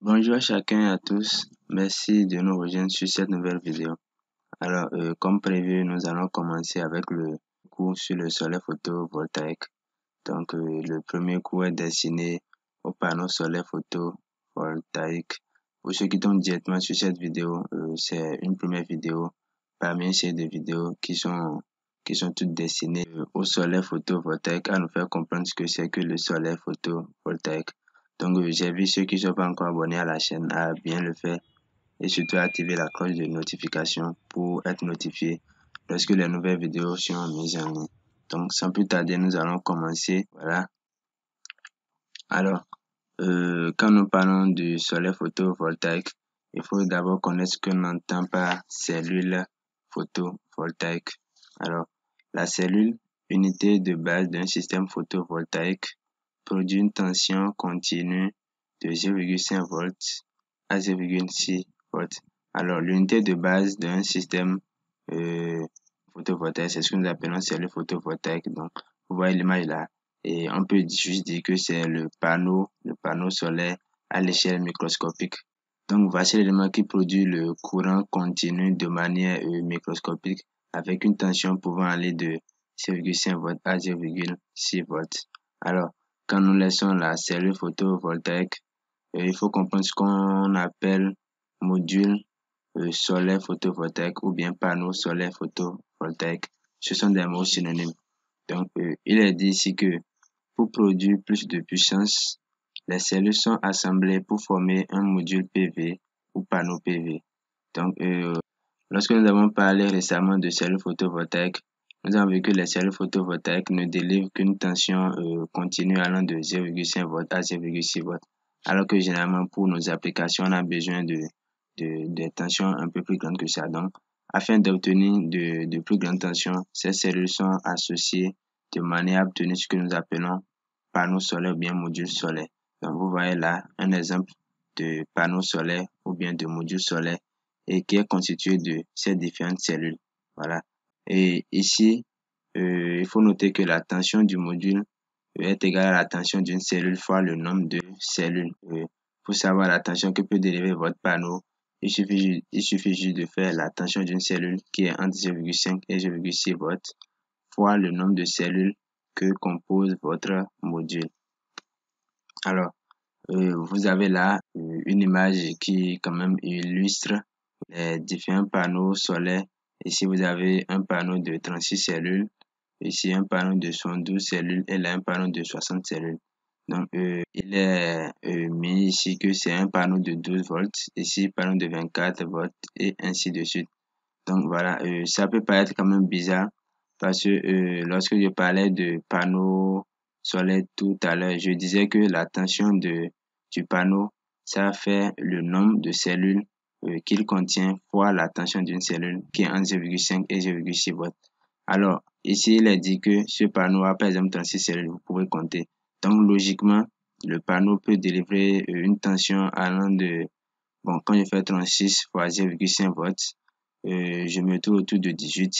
Bonjour à chacun et à tous. Merci de nous rejoindre sur cette nouvelle vidéo. Alors, comme prévu, nous allons commencer avec le cours sur le solaire photovoltaïque. Donc, le premier cours est destiné aux panneaux solaires photovoltaïques. Pour ceux qui tombent directement sur cette vidéo, c'est une première vidéo parmi une série de vidéos qui sont toutes destinées au solaire photovoltaïque, à nous faire comprendre ce que c'est que le solaire photovoltaïque. Donc, j'invite ceux qui ne sont pas encore abonnés à la chaîne à bien le faire et surtout à activer la cloche de notification pour être notifié lorsque les nouvelles vidéos seront mises en ligne. Donc, sans plus tarder, nous allons commencer. Voilà. Alors, quand nous parlons du solaire photovoltaïque, il faut d'abord connaître ce que l'on entend par cellule photovoltaïque. Alors, la cellule, unité de base d'un système photovoltaïque, produit une tension continue de 0,5 volts à 0,6 volts. Alors, l'unité de base d'un système photovoltaïque, c'est ce que nous appelons cellule photovoltaïque. Donc, vous voyez l'image là. Et on peut juste dire que c'est le panneau solaire à l'échelle microscopique. Donc, voici l'élément qui produit le courant continu de manière microscopique avec une tension pouvant aller de 0,5 volts à 0,6 volts. Alors, quand nous laissons la cellule photovoltaïque, il faut comprendre ce qu'on appelle module solaire photovoltaïque ou bien panneau solaire photovoltaïque. Ce sont des mots synonymes. Donc, il est dit ici que pour produire plus de puissance, les cellules sont assemblées pour former un module PV ou panneau PV. Donc, lorsque nous avons parlé récemment de cellules photovoltaïques, nous avons vu que les cellules photovoltaïques ne délivrent qu'une tension continue allant de 0,5 volts à 0,6 volts. Alors que généralement, pour nos applications, on a besoin de tensions un peu plus grandes que ça. Donc, afin d'obtenir de plus grandes tensions, ces cellules sont associées de manière à obtenir ce que nous appelons panneau solaire ou bien module solaire. Donc, vous voyez là un exemple de panneau solaire ou bien de module solaire et qui est constitué de ces différentes cellules. Voilà. Et ici, il faut noter que la tension du module est égale à la tension d'une cellule fois le nombre de cellules. Pour savoir la tension que peut délivrer votre panneau, il suffit juste de faire la tension d'une cellule qui est entre 0,5 et 0,6 volts fois le nombre de cellules que compose votre module. Alors, vous avez là une image qui quand même illustre les différents panneaux solaires. Ici, vous avez un panneau de 36 cellules. Ici, un panneau de 72 cellules et là, un panneau de 60 cellules. Donc, il est mis ici que c'est un panneau de 12 volts. Ici, panneau de 24 volts et ainsi de suite. Donc, voilà, ça peut paraître quand même bizarre parce que lorsque je parlais de panneau solaire tout à l'heure, je disais que la tension du panneau, ça fait le nombre de cellules qu'il contient fois la tension d'une cellule qui est entre 0,5 et 0,6 volts. Alors, ici, il est dit que ce panneau a par exemple 36 cellules, vous pouvez compter. Donc, logiquement, le panneau peut délivrer une tension allant de, bon, quand je fais 36 fois 0,5 volts, je me trouve autour de 18.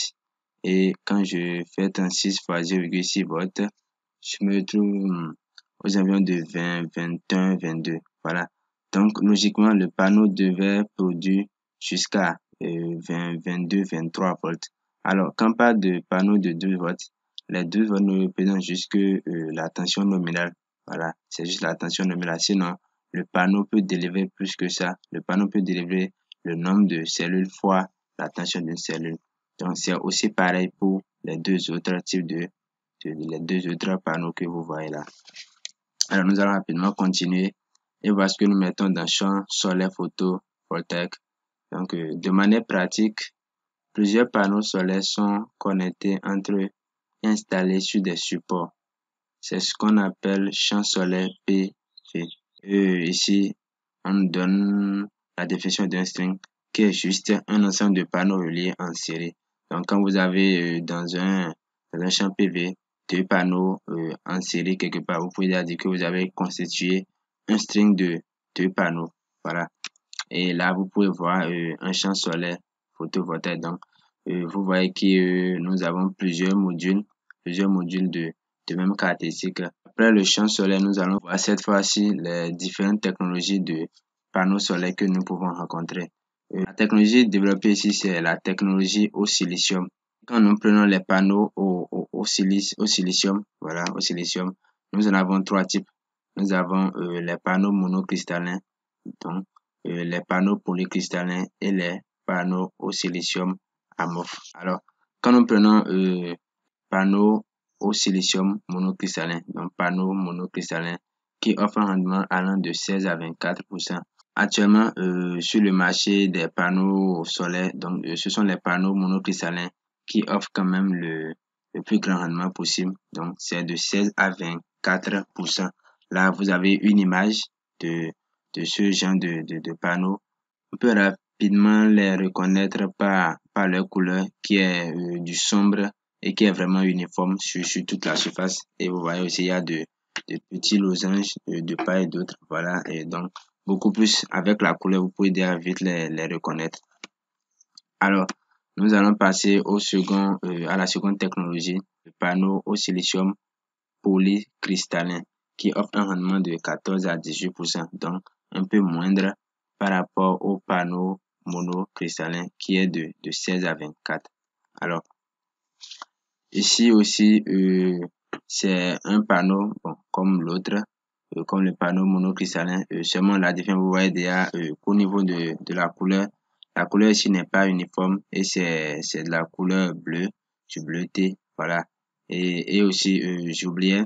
Et quand je fais 36 fois 0,6 volts, je me trouve aux environs de 20, 21, 22. Voilà. Donc, logiquement, le panneau devait produire jusqu'à 20, 22, 23 volts. Alors, quand on parle de panneau de 12 volts, les 12 volts ne représentent juste que la tension nominale. Voilà, c'est juste la tension nominale. Sinon, le panneau peut délivrer plus que ça. Le panneau peut délivrer le nombre de cellules fois la tension d'une cellule. Donc, c'est aussi pareil pour les deux autres types les deux autres panneaux que vous voyez là. Alors, nous allons rapidement continuer et voir ce que nous mettons dans le champ solaire photovoltaïque. Donc, de manière pratique, plusieurs panneaux solaires sont connectés entre eux et installés sur des supports. C'est ce qu'on appelle champ solaire PV. Ici, on nous donne la définition d'un string qui est juste un ensemble de panneaux reliés en série. Donc, quand vous avez dans un champ PV deux panneaux en série quelque part, vous pouvez dire que vous avez constitué un string de deux panneaux. Voilà. Et là, vous pouvez voir un champ solaire photovoltaïque. Donc, vous voyez que nous avons plusieurs modules de même caractéristique. Après le champ solaire, nous allons voir cette fois-ci les différentes technologies de panneaux solaires que nous pouvons rencontrer. La technologie développée ici, c'est la technologie au silicium. Quand nous prenons les panneaux au silicium, voilà, au silicium, nous en avons trois types. Nous avons les panneaux monocristallins, donc les panneaux polycristallins et les panneaux au silicium amorphes. Alors, quand nous prenons panneaux au silicium monocristallin, donc panneaux monocristallins qui offrent un rendement allant de 16 à 24%. Actuellement, sur le marché des panneaux solaires, donc ce sont les panneaux monocristallins qui offrent quand même le plus grand rendement possible. Donc, c'est de 16 à 24%. Là, vous avez une image de ce genre de panneaux. On peut rapidement les reconnaître par leur couleur qui est du sombre et qui est vraiment uniforme sur toute la surface. Et vous voyez aussi, il y a de petits losanges de part et d'autre. Voilà, et donc, beaucoup plus avec la couleur, vous pouvez déjà vite les reconnaître. Alors, nous allons passer à la seconde technologie, le panneau au silicium polycristallin, qui offre un rendement de 14 à 18%, donc un peu moindre par rapport au panneau monocristallin qui est de 16 à 24. Alors, ici aussi, c'est un panneau, bon, comme l'autre, comme le panneau monocristallin, seulement la différence, vous voyez déjà qu'au niveau de la couleur ici n'est pas uniforme et c'est de la couleur bleue, du bleuté, voilà. Et aussi, j'oubliais,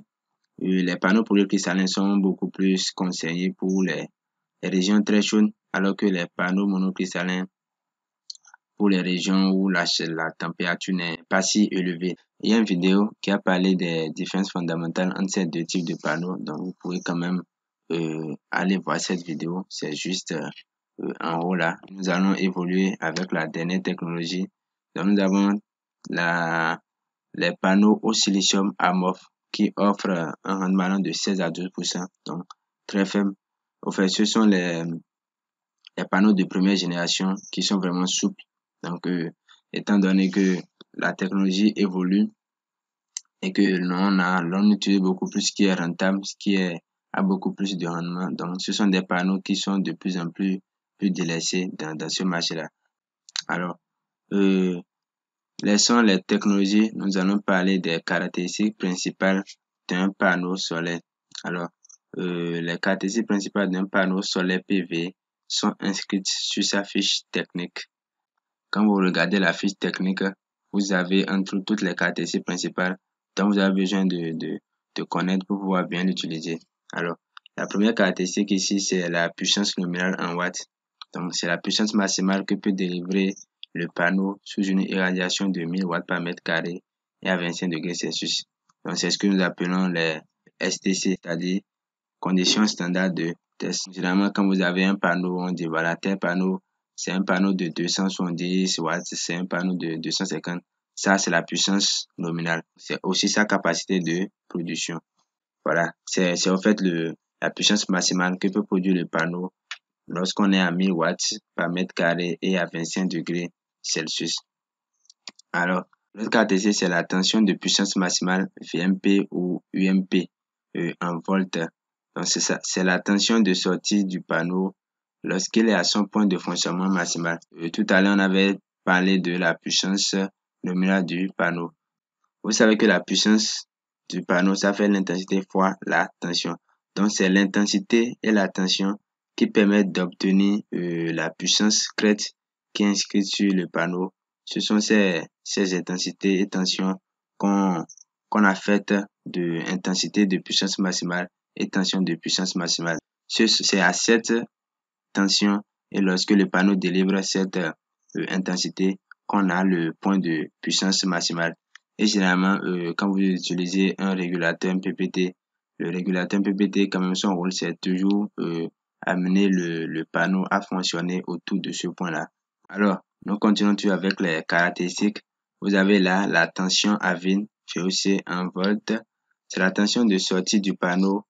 les panneaux polycristallins sont beaucoup plus conseillés pour les régions très chaudes, alors que les panneaux monocristallins pour les régions où la température n'est pas si élevée. Il y a une vidéo qui a parlé des différences fondamentales entre ces deux types de panneaux, donc vous pouvez quand même aller voir cette vidéo, c'est juste en haut là. Nous allons évoluer avec la dernière technologie. Donc nous avons les panneaux au silicium amorphe qui offrent un rendement de 16 à 12%, donc très faible. Au fait, ce sont les panneaux de première génération qui sont vraiment souples. Donc, étant donné que la technologie évolue et que l'on utilise beaucoup plus ce qui est rentable, a beaucoup plus de rendement. Donc, ce sont des panneaux qui sont de plus en plus délaissés dans ce marché-là. Alors, laissons les technologies. Nous allons parler des caractéristiques principales d'un panneau solaire. Alors, les caractéristiques principales d'un panneau solaire PV sont inscrites sur sa fiche technique. Quand vous regardez la fiche technique, vous avez entre toutes les caractéristiques principales dont vous avez besoin de connaître pour pouvoir bien l'utiliser. Alors, la première caractéristique ici, c'est la puissance nominale en watts. Donc, c'est la puissance maximale que peut délivrer le panneau sous une irradiation de 1000 watts par mètre carré et à 25 degrés Celsius. Donc, c'est ce que nous appelons les STC, c'est-à-dire conditions standards de test. Généralement, quand vous avez un panneau, on dit voilà, tel panneau, c'est un panneau de 270 watts, c'est un panneau de 250. Ça, c'est la puissance nominale. C'est aussi sa capacité de production. Voilà, c'est en fait la puissance maximale que peut produire le panneau lorsqu'on est à 1000 watts par mètre carré et à 25 degrés Celsius. Alors, l'autre caractéristique, c'est la tension de puissance maximale VMP ou UMP en volts. Donc, c'est ça, c'est la tension de sortie du panneau lorsqu'il est à son point de fonctionnement maximal. Tout à l'heure, on avait parlé de la puissance nominale du panneau. Vous savez que la puissance du panneau, ça fait l'intensité fois la tension. Donc, c'est l'intensité et la tension qui permettent d'obtenir la puissance crête qui est inscrite sur le panneau. Ce sont ces intensités et tensions qu'on a faites de intensité de puissance maximale et tension de puissance maximale. C'est à cette tension et lorsque le panneau délivre cette intensité qu'on a le point de puissance maximale. Et généralement, quand vous utilisez un régulateur MPPT, le régulateur MPPT, quand même, son rôle, c'est toujours amener le panneau à fonctionner autour de ce point-là. Alors, nous continuons toujours avec les caractéristiques. Vous avez là la tension à vide, VOC en volts. C'est la tension de sortie du panneau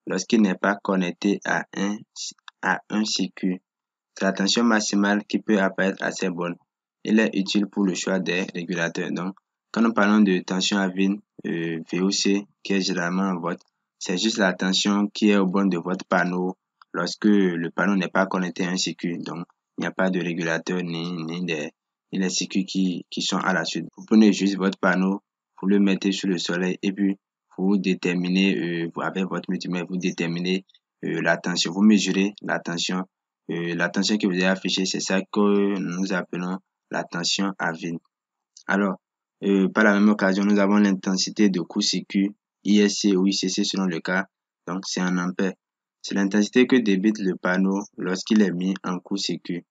lorsqu'il n'est pas connecté à un circuit. C'est la tension maximale qui peut apparaître assez bonne. Il est utile pour le choix des régulateurs. Donc, quand nous parlons de tension à vide, VOC, qui est généralement en volts, c'est juste la tension qui est au bord de votre panneau lorsque le panneau n'est pas connecté à un circuit. Donc, il n'y a pas de régulateur ni les circuits qui sont à la suite. Vous prenez juste votre panneau, vous le mettez sur le soleil et puis vous déterminez, avec votre multimètre, vous déterminez la tension. Vous mesurez la tension. La tension que vous avez affichée, c'est ça que nous appelons la tension à vide. Alors, par la même occasion, nous avons l'intensité de court-circuit, ISC ou ICC selon le cas. Donc, c'est en ampères. C'est l'intensité que débite le panneau lorsqu'il est mis en court-circuit.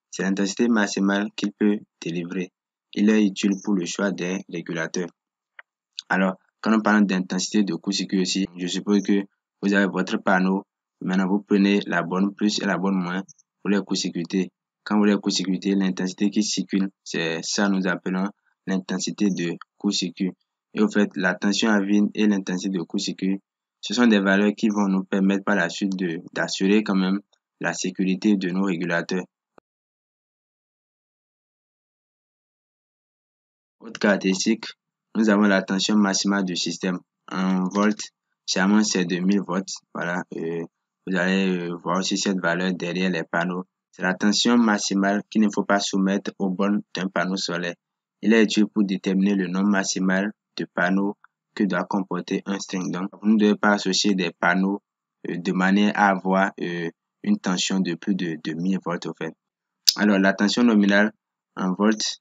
C'est l'intensité maximale qu'il peut délivrer. Il est utile pour le choix des régulateurs. Alors, quand on parle d'intensité de court-circuit aussi, je suppose que vous avez votre panneau. Maintenant, vous prenez la borne plus et la borne moins pour les court-circuiter. Quand vous les court-circuitez, l'intensité qui circule, c'est ça nous appelons l'intensité de court-circuit. Et au fait, la tension à vide et l'intensité de court-circuit, ce sont des valeurs qui vont nous permettre par la suite d'assurer quand même la sécurité de nos régulateurs. Autre caractéristique, nous avons la tension maximale du système en volts. Généralement, c'est de 1000 volts. Voilà, vous allez voir aussi cette valeur derrière les panneaux. C'est la tension maximale qu'il ne faut pas soumettre aux bornes d'un panneau solaire. Il est utile pour déterminer le nombre maximal de panneaux que doit comporter un string. Donc, vous ne devez pas associer des panneaux de manière à avoir une tension de plus de 1000 volts au fait. Alors, la tension nominale en volts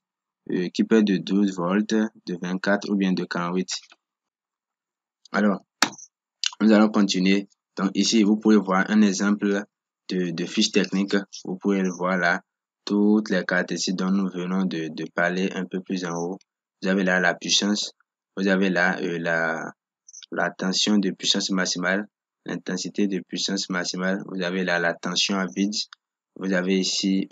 qui peut être de 12 volts, de 24 ou bien de 48. Alors, nous allons continuer. Donc ici, vous pouvez voir un exemple de fiche technique. Vous pouvez le voir là. Toutes les caractéristiques dont nous venons de parler un peu plus en haut. Vous avez là la puissance. Vous avez là la tension de puissance maximale. L'intensité de puissance maximale. Vous avez là la tension à vide. Vous avez ici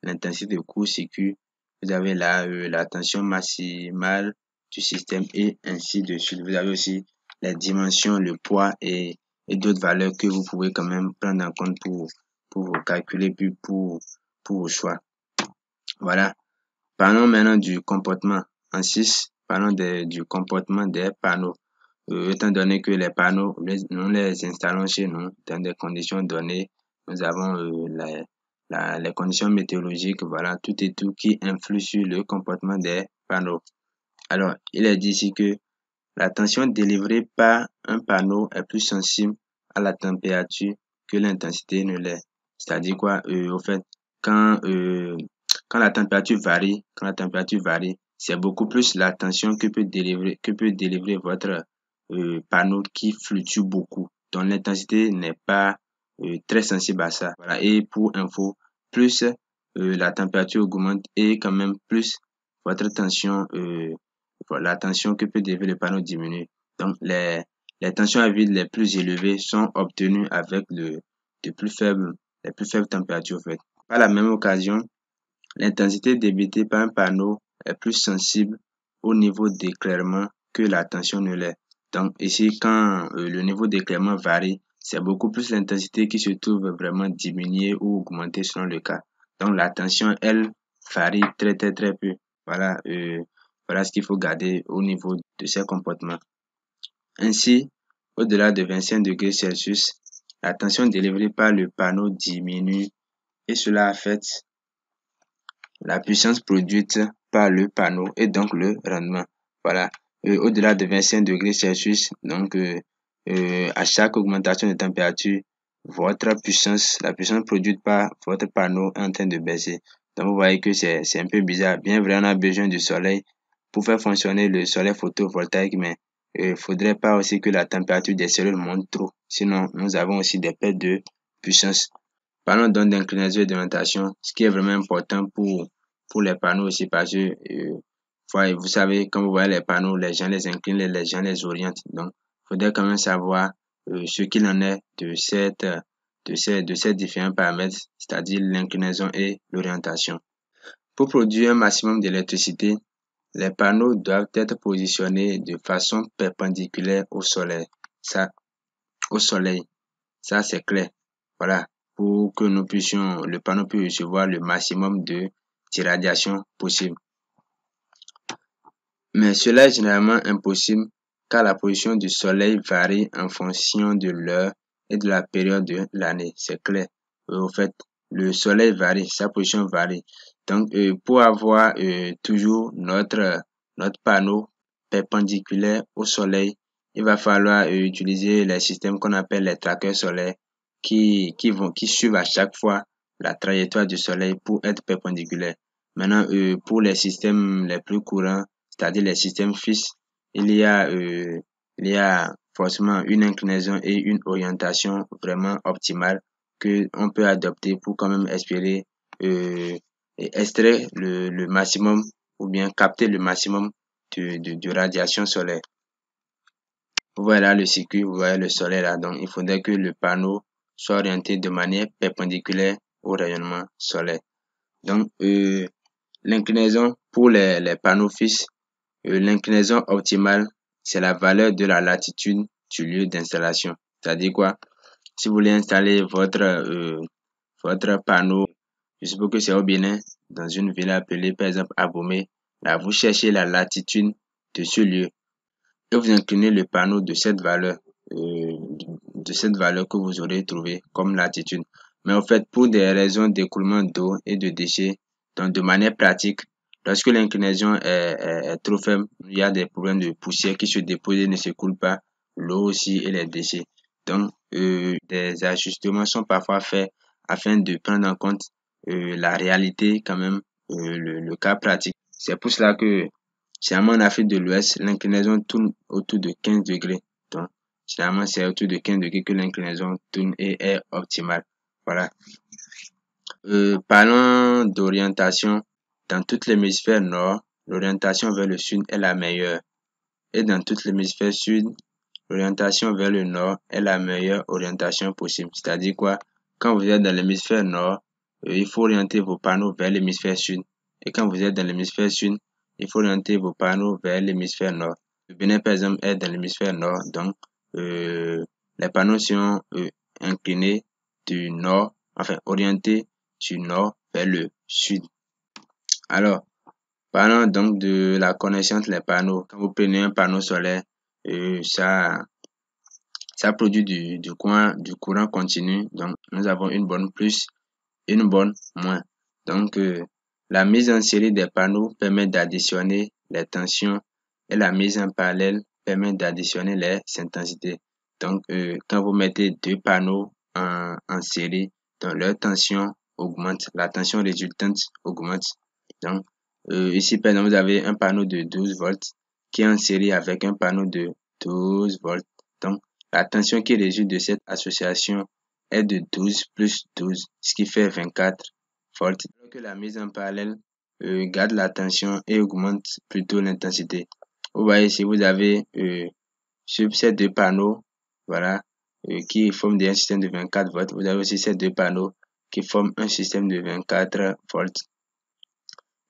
l'intensité de court-circuit. Vous avez là la tension maximale du système et ainsi de suite. Vous avez aussi les dimensions, le poids et d'autres valeurs que vous pouvez quand même prendre en compte pour vous calculer puis pour vos choix. Voilà. Parlons maintenant du comportement. En 6, parlons du comportement des panneaux. Étant donné que les panneaux, nous les installons chez nous dans des conditions données, nous avons les conditions météorologiques, voilà, tout et tout qui influe sur le comportement des panneaux. Alors, il est dit ici que la tension délivrée par un panneau est plus sensible à la température que l'intensité ne l'est. C'est-à-dire quoi? Au fait, quand, quand la température varie, c'est beaucoup plus la tension que peut délivrer votre panneau qui fluctue beaucoup. Donc l'intensité n'est pas très sensible à ça. Voilà. Et pour info, plus la température augmente et quand même plus votre tension, la tension que peut délivrer le panneau diminue. Donc les tensions à vide les plus élevées sont obtenues avec les plus faibles températures. En fait. Par la même occasion, l'intensité débitée par un panneau est plus sensible au niveau d'éclairement que la tension ne l'est. Donc ici, quand le niveau d'éclairement varie, c'est beaucoup plus l'intensité qui se trouve vraiment diminuée ou augmentée selon le cas. Donc la tension, elle, varie très peu. Voilà, voilà ce qu'il faut garder au niveau de ces comportements. Ainsi, au-delà de 25 degrés Celsius, la tension délivrée par le panneau diminue et cela affecte la puissance produite par le panneau et donc le rendement. Voilà. Au-delà de 25 degrés Celsius, donc à chaque augmentation de température, la puissance produite par votre panneau est en train de baisser. Donc vous voyez que c'est un peu bizarre. Bien vrai, on a besoin du soleil pour faire fonctionner le soleil photovoltaïque, mais il faudrait pas aussi que la température des cellules monte trop. Sinon, nous avons aussi des pertes de puissance. Parlons donc d'inclinaison et d'orientation, ce qui est vraiment important pour les panneaux aussi parce que vous savez, quand vous voyez les panneaux, les gens les inclinent, les gens les orientent. Donc, il faudrait quand même savoir ce qu'il en est de ces différents paramètres, c'est-à-dire l'inclinaison et l'orientation. Pour produire un maximum d'électricité, les panneaux doivent être positionnés de façon perpendiculaire au soleil. Ça, c'est clair. Voilà. Pour que le panneau puisse recevoir le maximum d'irradiation possible. Mais cela est généralement impossible car la position du soleil varie en fonction de l'heure et de la période de l'année. C'est clair. Au fait, le soleil varie, sa position varie. Donc, pour avoir toujours notre panneau perpendiculaire au soleil, il va falloir utiliser les systèmes qu'on appelle les trackers solaires qui suivent à chaque fois la trajectoire du soleil pour être perpendiculaire. Maintenant, pour les systèmes les plus courants, c'est-à-dire les systèmes fixes, il y a, euh, il y a forcément une inclinaison et une orientation vraiment optimale que on peut adopter pour quand même espérer euh, extraire le maximum ou bien capter le maximum de radiation solaire. Vous voyez là le circuit, vous voyez le soleil là. Donc, il faudrait que le panneau soit orienté de manière perpendiculaire au rayonnement solaire. Donc, l'inclinaison pour les panneaux fixes, l'inclinaison optimale, c'est la valeur de la latitude du lieu d'installation. C'est-à-dire quoi? Si vous voulez installer votre panneau, je suppose que c'est au Bénin, dans une ville appelée par exemple Abomey, là vous cherchez la latitude de ce lieu et vous inclinez le panneau de cette valeur que vous aurez trouvé comme latitude. Mais en fait, pour des raisons d'écoulement d'eau et de déchets, donc de manière pratique, lorsque l'inclinaison est trop faible, il y a des problèmes de poussière qui se déposent et ne s'écoulent pas, l'eau aussi et les déchets. Donc, des ajustements sont parfois faits afin de prendre en compte la réalité quand même, le cas pratique. C'est pour cela que généralement en Afrique de l'Ouest, l'inclinaison tourne autour de 15 degrés. Donc, généralement, c'est autour de 15 degrés que l'inclinaison tourne et est optimale. Voilà. Parlons d'orientation. Dans tout l'hémisphère nord, l'orientation vers le sud est la meilleure. Et dans tout l'hémisphère sud, l'orientation vers le nord est la meilleure orientation possible. C'est-à-dire quoi? Quand vous êtes dans l'hémisphère nord, il faut orienter vos panneaux vers l'hémisphère sud. Et quand vous êtes dans l'hémisphère sud, il faut orienter vos panneaux vers l'hémisphère nord. Le Bénin, par exemple, est dans l'hémisphère nord, donc les panneaux seront inclinés du nord, enfin orientés du nord vers le sud. Alors, parlons donc de la connexion entre les panneaux. Quand vous prenez un panneau solaire, ça produit du courant continu. Donc, nous avons une bonne plus et une bonne moins. Donc, la mise en série des panneaux permet d'additionner les tensions et la mise en parallèle permet d'additionner les intensités. Donc, quand vous mettez deux panneaux en série, donc leur tension augmente, la tension résultante augmente. Donc, ici, par exemple, vous avez un panneau de 12 volts qui est en série avec un panneau de 12 volts. Donc, la tension qui résulte de cette association est de 12 plus 12, ce qui fait 24 volts. Alors que la mise en parallèle garde la tension et augmente plutôt l'intensité. Vous voyez, si vous avez sur ces deux panneaux, voilà, qui forment un système de 24 volts, vous avez aussi ces deux panneaux qui forment un système de 24 volts.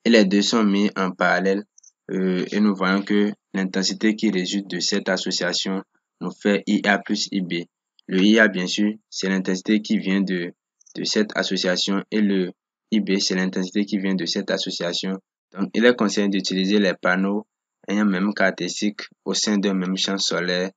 Et les deux sont mis en parallèle et nous voyons que l'intensité qui résulte de cette association nous fait IA plus IB. Le IA, bien sûr, c'est l'intensité qui vient de cette association et le IB, c'est l'intensité qui vient de cette association. Donc, il est conseillé d'utiliser les panneaux ayant même caractéristique au sein d'un même champ solaire.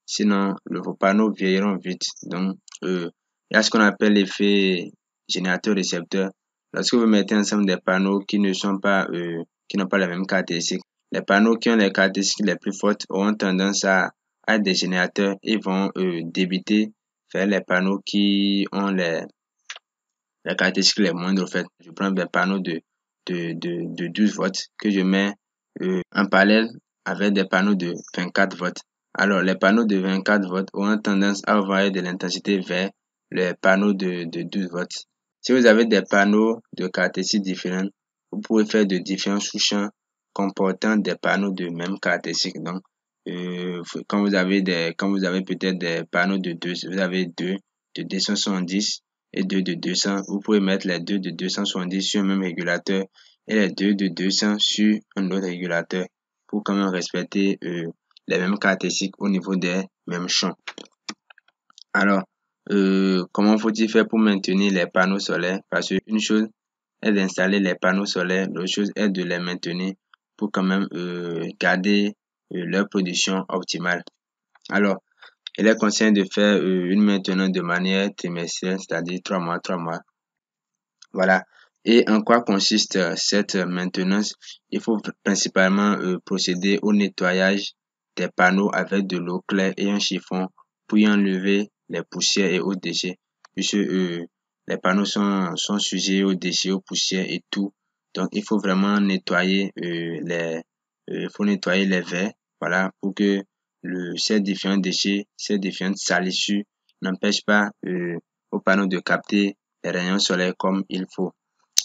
Sinon, vos panneaux vieilliront vite. Donc, il y a ce qu'on appelle l'effet générateur-récepteur. Lorsque vous mettez ensemble des panneaux qui n'ont pas les mêmes caractéristiques, les panneaux qui ont les caractéristiques les plus fortes auront tendance à être des générateurs et vont débiter vers les panneaux qui ont les caractéristiques les moindres. En fait, je prends des panneaux de 12 volts que je mets en parallèle avec des panneaux de 24 volts. Alors, les panneaux de 24 volts auront tendance à envoyer de l'intensité vers les panneaux de 12 volts. Si vous avez des panneaux de caractéristiques différentes, vous pouvez faire de différents sous-champs comportant des panneaux de même caractéristiques. Donc, quand vous avez peut-être des panneaux de 2, vous avez deux de 270 et deux de 200, vous pouvez mettre les deux de 270 sur un même régulateur et les deux de 200 sur un autre régulateur pour quand même respecter les mêmes caractéristiques au niveau des mêmes champs. Alors, comment faut-il faire pour maintenir les panneaux solaires? Parce qu'une chose est d'installer les panneaux solaires, l'autre chose est de les maintenir pour quand même garder leur production optimale. Alors, Il est conseillé de faire une maintenance de manière trimestrielle, c'est-à-dire 3 mois, 3 mois. Voilà. Et en quoi consiste cette maintenance? Il faut principalement procéder au nettoyage des panneaux avec de l'eau claire et un chiffon pour y enlever les poussières et autres déchets, puisque les panneaux sont sujets aux déchets, aux poussières et tout. Donc, il faut vraiment nettoyer il faut nettoyer les verres, voilà, pour que ces différents déchets, ces différentes salissures n'empêchent pas aux panneaux de capter les rayons solaires comme il faut.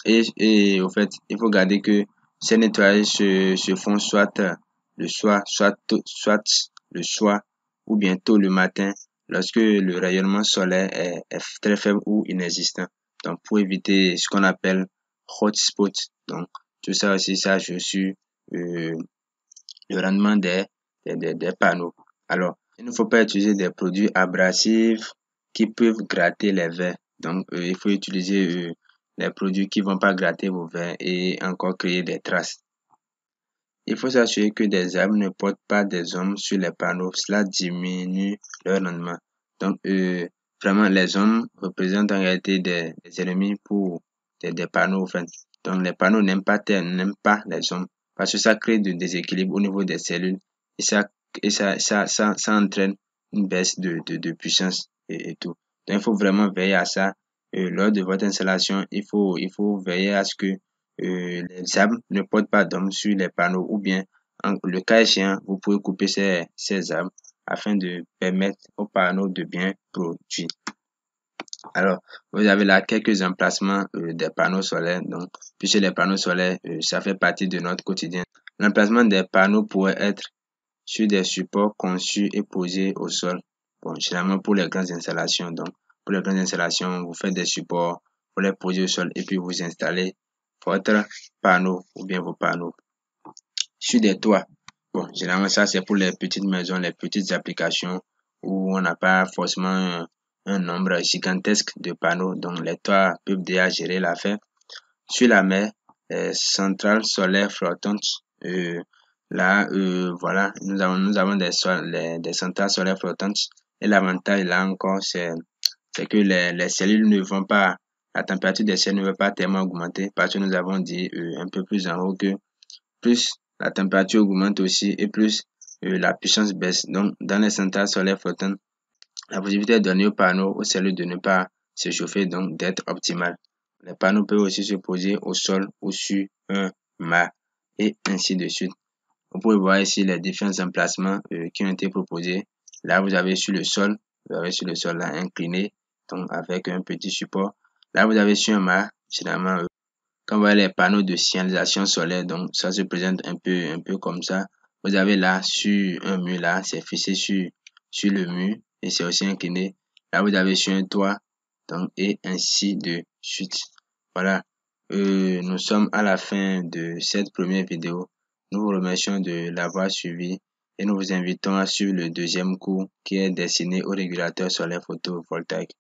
Et au fait, il faut garder que ces nettoyages se font soit le soir, soit le soir ou bien tôt le matin lorsque le rayonnement solaire est très faible ou inexistant. Donc, pour éviter ce qu'on appelle hotspot. Donc, tout ça aussi, ça joue sur euh, le rendement des panneaux. Alors, il ne faut pas utiliser des produits abrasifs qui peuvent gratter les verres. Donc, il faut utiliser les produits qui vont pas gratter vos verres et encore créer des traces. Il faut s'assurer que des arbres ne portent pas des hommes sur les panneaux. Cela diminue leur rendement. Donc, vraiment, les hommes représentent en réalité des ennemis pour des panneaux. En fait. Donc, les panneaux n'aiment pas terre, n'aiment pas les hommes parce que ça crée du déséquilibre au niveau des cellules et ça entraîne une baisse de puissance et tout. Donc, il faut vraiment veiller à ça. Lors de votre installation, il faut veiller à ce que les arbres ne portent pas d'ombre sur les panneaux ou bien, le cas échéant, vous pouvez couper ces arbres afin de permettre aux panneaux de bien produire. Alors, vous avez là quelques emplacements des panneaux solaires. Donc, puisque les panneaux solaires, ça fait partie de notre quotidien. L'emplacement des panneaux pourrait être sur des supports conçus et posés au sol. Bon, généralement pour les grandes installations. Donc, pour les grandes installations, vous faites des supports, vous les posez au sol et puis vous installez votre panneau ou bien vos panneaux sur des toits. Bon, généralement, ça, c'est pour les petites maisons, les petites applications où on n'a pas forcément un nombre gigantesque de panneaux. Donc, les toits peuvent déjà gérer l'affaire. Sur la mer, centrales solaires flottantes. Là, voilà, nous avons des centrales solaires flottantes. Et l'avantage là encore, c'est que les cellules ne vont pas, la température des cellules ne va pas tellement augmenter parce que nous avons dit un peu plus en haut que plus la température augmente aussi et plus la puissance baisse. Donc, dans les centrales solaires flottantes, la possibilité est donnée aux panneaux, aux cellules de ne pas se chauffer, donc d'être optimale. Les panneaux peuvent aussi se poser au sol ou sur un mât et ainsi de suite. Vous pouvez voir ici les différents emplacements qui ont été proposés. Là, vous avez sur le sol, vous avez sur le sol là, incliné, donc avec un petit support. Là, vous avez sur un mât, généralement, quand vous voyez les panneaux de signalisation solaire, donc ça se présente un peu comme ça. Vous avez là sur un mur là, c'est fixé sur le mur et c'est aussi incliné. Là, vous avez sur un toit, donc et ainsi de suite. Voilà. Nous sommes à la fin de cette première vidéo. Nous vous remercions de l'avoir suivi et nous vous invitons à suivre le deuxième cours qui est destiné au régulateur solaire photovoltaïque.